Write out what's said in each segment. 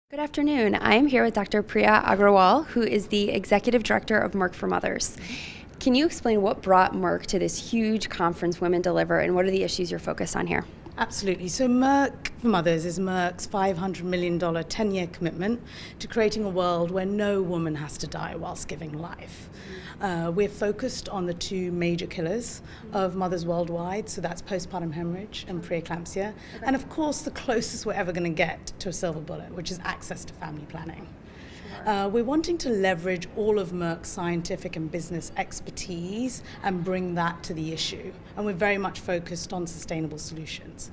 Good afternoon. I am here with Dr. Priya Agrawal, who is the Executive Director of Merck for Mothers. Can you explain what brought Merck to this huge conference, Women Deliver, and what are the issues you're focused on here? Absolutely. So Merck for Mothers is Merck's $500 million 10-year commitment to creating a world where no woman has to die whilst giving life. We're focused on the two major killers of mothers worldwide, so that's postpartum hemorrhage and preeclampsia, and of course the closest we're ever going to get to a silver bullet, which is access to family planning. We're wanting to leverage all of Merck's scientific and business expertise and bring that to the issue. And we're very much focused on sustainable solutions.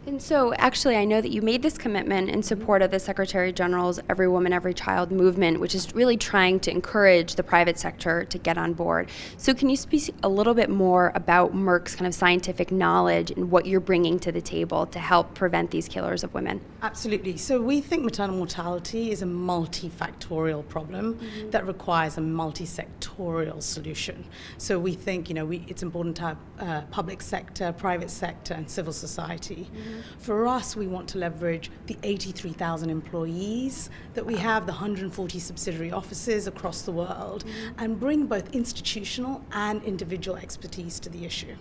And so actually I know that you made this commitment in support of the Secretary General's Every Woman, Every Child movement, which is really trying to encourage the private sector to get on board. So can you speak a little bit more about Merck's kind of scientific knowledge and what you're bringing to the table to help prevent these killers of women? Absolutely. So we think maternal mortality is a multifactorial problem that requires a multi-sectorial solution. So we think, it's important to have public sector, private sector, and civil society. For us, we want to leverage the 83,000 employees that we have, the 140 subsidiary offices across the world, and bring both institutional and individual expertise to the issue.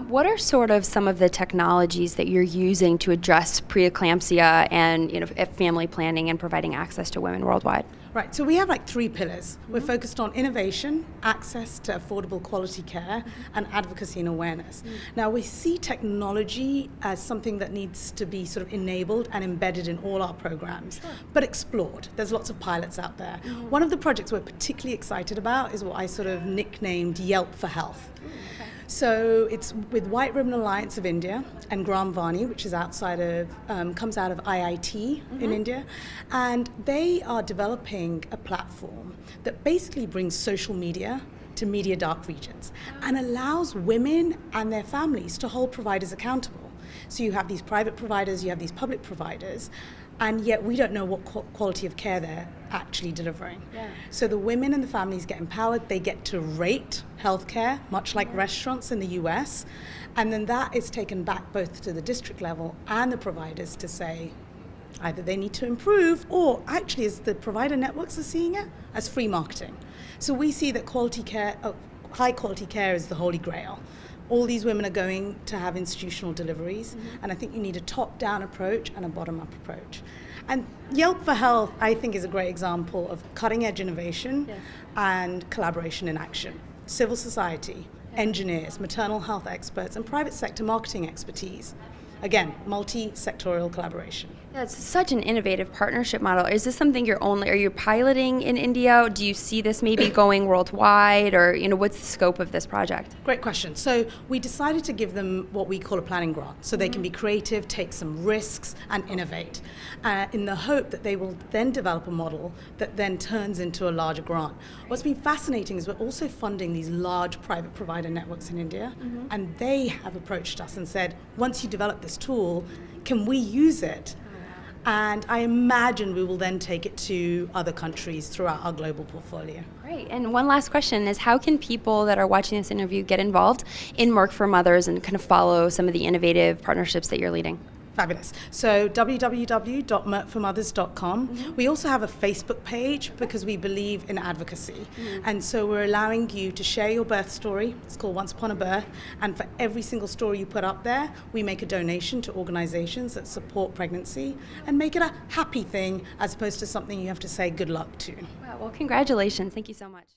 What are sort of some of the technologies that you're using to address preeclampsia and family planning and providing access to women worldwide? Right, so we have like three pillars. We're focused on innovation, access to affordable quality care, and advocacy and awareness. Now we see technology as something that needs to be sort of enabled and embedded in all our programs, but explored. There's lots of pilots out there. One of the projects we're particularly excited about is what I sort of nicknamed Yelp for Health. So it's with White Ribbon Alliance of India and Gram Vani, which is comes out of IIT in India, and they are developing a platform that basically brings social media to media dark regions and allows women and their families to hold providers accountable. So you have these private providers, you have these public providers, and yet we don't know what quality of care they're actually delivering. So the women and the families get empowered, they get to rate healthcare, much like restaurants in the US, and then that is taken back both to the district level and the providers to say either they need to improve or actually, as the provider networks are seeing it, as free marketing. So we see that high quality care is the holy grail. All these women are going to have institutional deliveries, and I think you need a top-down approach and a bottom-up approach. And Yelp for Health, I think, is a great example of cutting-edge innovation and collaboration in action. Civil society, engineers, maternal health experts, and private sector marketing expertise. Again, multi-sectorial collaboration. Yeah, it's such an innovative partnership model. Is this something are you piloting in India? Do you see this maybe going worldwide, or what's the scope of this project? Great question. So we decided to give them what we call a planning grant, so they can be creative, take some risks, and innovate, in the hope that they will then develop a model that then turns into a larger grant. What's been fascinating is we're also funding these large private provider networks in India, and they have approached us and said, once you develop this tool, can we use it? And I imagine we will then take it to other countries throughout our global portfolio. Great. And one last question is, how can people that are watching this interview get involved in Merck for Mothers and kind of follow some of the innovative partnerships that you're leading? Fabulous. So www.merckformothers.com. We also have a Facebook page because we believe in advocacy. And so we're allowing you to share your birth story. It's called Once Upon a Birth. And for every single story you put up there, we make a donation to organizations that support pregnancy and make it a happy thing as opposed to something you have to say good luck to. Wow, well, congratulations. Thank you so much.